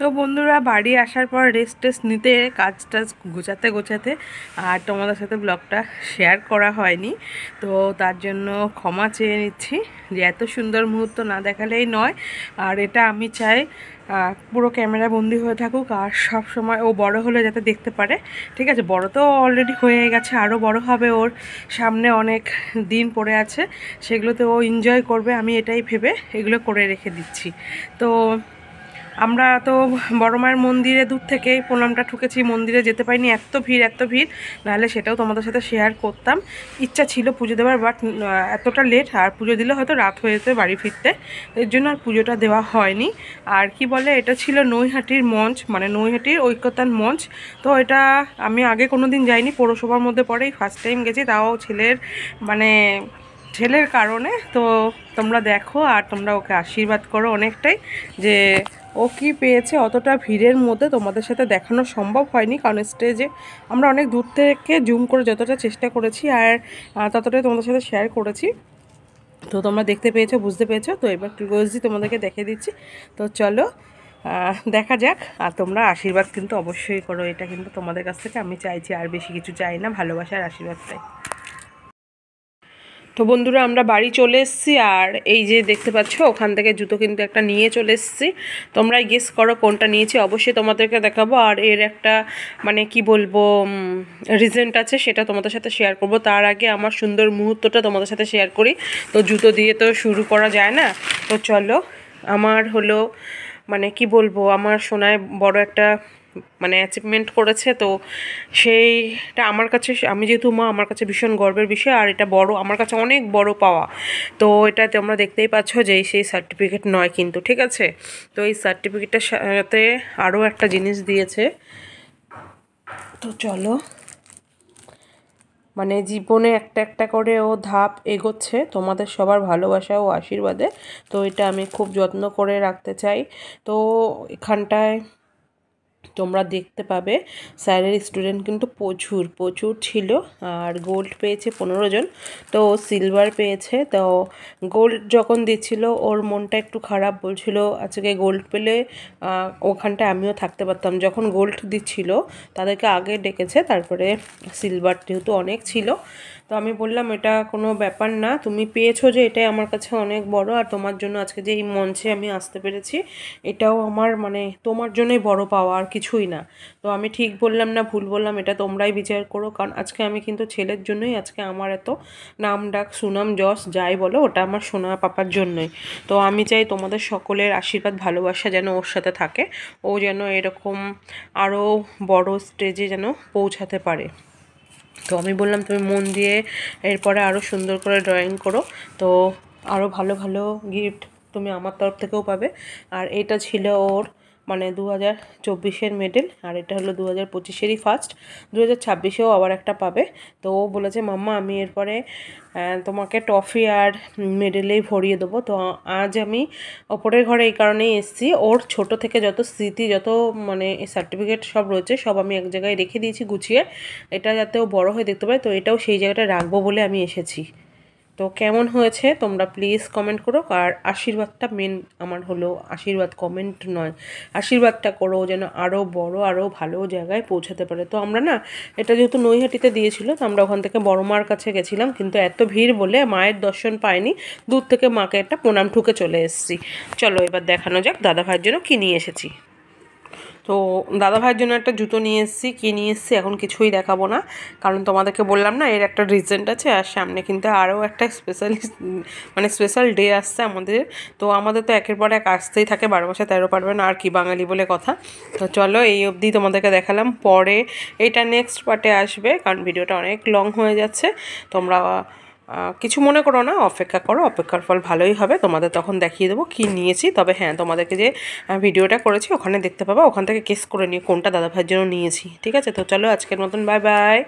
তো বন্ধুরা বাড়ি আসার পর রেস্ট টেস্ট নিতে কাজ টাজ গোছাতে গোছাতে আর তোমাদের সাথে ব্লগটা শেয়ার করা হয়নি। তো তার জন্য ক্ষমা চেয়ে নিচ্ছি যে এত সুন্দর মুহূর্ত না দেখালেই নয়। আর এটা আমি চাই পুরো ক্যামেরা বন্দি হয়ে থাকুক, আর সব সময় ও বড় হলে যাতে দেখতে পারে। ঠিক আছে, বড় তো অলরেডি হয়ে গেছে, আরও বড় হবে, ওর সামনে অনেক দিন পড়ে আছে, সেগুলোতে ও এনজয় করবে। আমি এটাই ভেবে এগুলো করে রেখে দিচ্ছি। তো আমরা তো বড় মায়ের মন্দিরে দূর থেকেই প্রণামটা ঠুকেছি, মন্দিরে যেতে পারিনি, এত ভিড়, নাহলে সেটাও তোমাদের সাথে শেয়ার করতাম। ইচ্ছা ছিল পুজো দেওয়ার, বাট এতটা লেট, আর পুজো দিলে হয়তো রাত হয়ে যেত বাড়ি ফিরতে, এর জন্য আর পুজোটা দেওয়া হয়নি। আর কি বলে, এটা ছিল নৈহাটির মঞ্চ, মানে নৈহাটির ঐক্যতান মঞ্চ। তো এটা আমি আগে কোনো দিন যাইনি, পৌরসভার মধ্যে পড়েই ফার্স্ট টাইম গেছি, তাও ছেলের কারণে। তো তোমরা দেখো আর তোমরা ওকে আশীর্বাদ করো অনেকটাই, যে ও কি পেয়েছে। অতটা ভিড়ের মধ্যে তোমাদের সাথে দেখানো সম্ভব হয়নি, কারণ স্টেজে আমরা অনেক দূর থেকে জুম করে যতটা চেষ্টা করেছি আর ততটাই তোমাদের সাথে শেয়ার করেছি। তো তোমরা দেখতে পেয়েছো, বুঝতে পেরেছো। তো এবার ক্লোজলি তোমাদেরকে দেখিয়ে দিচ্ছি। তো চলো দেখা যাক। আর তোমরা আশীর্বাদ কিন্তু অবশ্যই করো, এটা কিন্তু তোমাদের কাছ থেকে আমি চাইছি, আর বেশি কিছু চাই না, ভালোবাসার আশীর্বাদ চাই। তো বন্ধুরা আমরা বাড়ি চলে এসেছি, আর এই যে দেখতে পাচ্ছ ওখান থেকে জুতো কিন্তু একটা নিয়ে চলে এসেছি। তোমরাই গেস করো কোনটা নিয়েছি, অবশ্যই তোমাদেরকে দেখাবো। আর এর একটা মানে কি বলবো রিজেন্ট আছে, সেটা তোমাদের সাথে শেয়ার করব। তার আগে আমার সুন্দর মুহূর্তটা তোমাদের সাথে শেয়ার করি। তো জুতো দিয়ে তো শুরু করা যায় না, তো চলো। আমার হলো মানে কি বলবো, আমার সোনায় বড় একটা মানে অ্যাচিভমেন্ট করেছে। তো সেইটা আমার কাছে, আমি যেহেতু মা, আমার কাছে ভীষণ গর্বের বিষয়, আর এটা বড়, আমার কাছে অনেক বড় পাওয়া। তো এটা তোমরা দেখতেই পাচ্ছ যে সেই সার্টিফিকেট নয় কিন্তু, ঠিক আছে। তো এই সার্টিফিকেটটার সাথে আরও একটা জিনিস দিয়েছে। তো চলো, মানে জীবনে একটা একটা করে ও ধাপ এগোচ্ছে তোমাদের সবার ভালোবাসা ও আশীর্বাদে। তো এটা আমি খুব যত্ন করে রাখতে চাই। তো এখানটায় তোমরা দেখতে পাবে স্যারের স্টুডেন্ট কিন্তু প্রচুর প্রচুর ছিল। আর গোল্ড পেয়েছে 15 জন, তো সিলভার পেয়েছে। তো গোল্ড যখন দিচ্ছিল ওর মনটা একটু খারাপ, বলছিল আজকে গোল্ড পেলে ওখানটায় আমিও থাকতে পারতাম। যখন গোল্ড দিচ্ছিল তাদেরকে আগে ডেকেছে, তারপরে সিলভার যেহেতু অনেক ছিল। তো আমি বললাম এটা কোনো ব্যাপার না, তুমি পেয়েছো যে এটাই আমার কাছে অনেক বড়, আর তোমার জন্য আজকে যে এই মঞ্চে আমি আসতে পেরেছি এটাও আমার মানে তোমার জন্যই বড় পাওয়া, আর কিছুই না। তো আমি ঠিক বললাম না ভুল বললাম এটা তোমরাই বিচার করো, কারণ আজকে আমি কিন্তু ছেলের জন্যই, আজকে আমার এত নাম ডাক সুনাম যশ যাই বলো, ওটা আমার সোনা পাপার জন্যই। তো আমি চাই তোমাদের সকলের আশীর্বাদ ভালোবাসা যেন ওর সাথে থাকে, ও যেন এরকম আরও বড় স্টেজে যেন পৌঁছাতে পারে। তো আমি বললাম তুমি মন দিয়ে এরপরে আরও সুন্দর করে ড্রয়িং করো, তো আরও ভালো ভালো গিফট তুমি আমার তরফ থেকেও পাবে। আর এটা ছিল ওর মানে 2024-এর মেডেল, আর এটা হলো 2025-এরই ফার্স্ট, 2026-এও আবার একটা পাবে। তো ও বলেছে মাম্মা আমি এরপরে তোমাকে ট্রফি আর মেডেলেই ভরিয়ে দেবো। তো আজ আমি ওপরের ঘরে এই কারণেই এসেছি, ওর ছোট থেকে যত স্মৃতি, যত মানে সার্টিফিকেট সব রয়েছে, সব আমি এক জায়গায় রেখে দিয়েছি গুছিয়ে, এটা যাতে ও বড়ো হয়ে দেখতে পায়। তো এটাও সেই জায়গাটা রাখবো বলে আমি এসেছি। তো কেমন হয়েছে তোমরা প্লিজ কমেন্ট করো। আর আশীর্বাদটা মেন আমার হলো, আশীর্বাদ কমেন্ট নয়, আশীর্বাদটা করো যেন আরও বড় আরও ভালো জায়গায় পৌঁছাতে পারে। তো আমরা না, এটা যেহেতু নৈহাটিতে দিয়েছিল, তো আমরা ওখান থেকে বড় মার কাছে গেছিলাম, কিন্তু এত ভিড় বলে মায়ের দর্শন পাইনি, দূর থেকে মাকে একটা প্রণাম ঠুকে চলে এসেছি। চলো এবার দেখানো যাক দাদা ভাইয়ের জন্য কী নিয়ে এসেছি। তো দাদা ভাইয়ের জন্য একটা জুতো নিয়ে এসেছি, কী নিয়ে এসেছি এখন কিছুই দেখাবো না, কারণ তোমাদেরকে বললাম না এর একটা রিজেন্ট আছে। আর সামনে কিন্তু আরও একটা স্পেশাল ডে আসছে আমাদের। তো আমাদের তো একের পর এক আসতেই থাকে, 12 মাসে 13 পার্বণ, আর কি বাঙালি বলে কথা। তো চলো এই অবধি তোমাদেরকে দেখালাম, পরে এইটা নেক্সট পার্টে আসবে, কারণ ভিডিওটা অনেক লং হয়ে যাচ্ছে। তোমরা কিছু মনে করো না, অপেক্ষা করো, অপেক্ষার ফল ভালোই হবে, তোমাদের তখন দেখিয়ে দেবো কী নিয়েছি। তবে হ্যাঁ, তোমাদেরকে যে ভিডিওটা করেছি ওখানে দেখতে পাবো, ওখান থেকে গেস করে নিও কোনটা দাদা ভাইয়ের জন্য নিয়েছি, ঠিক আছে। তো চলো আজকের মতন বাই বাই।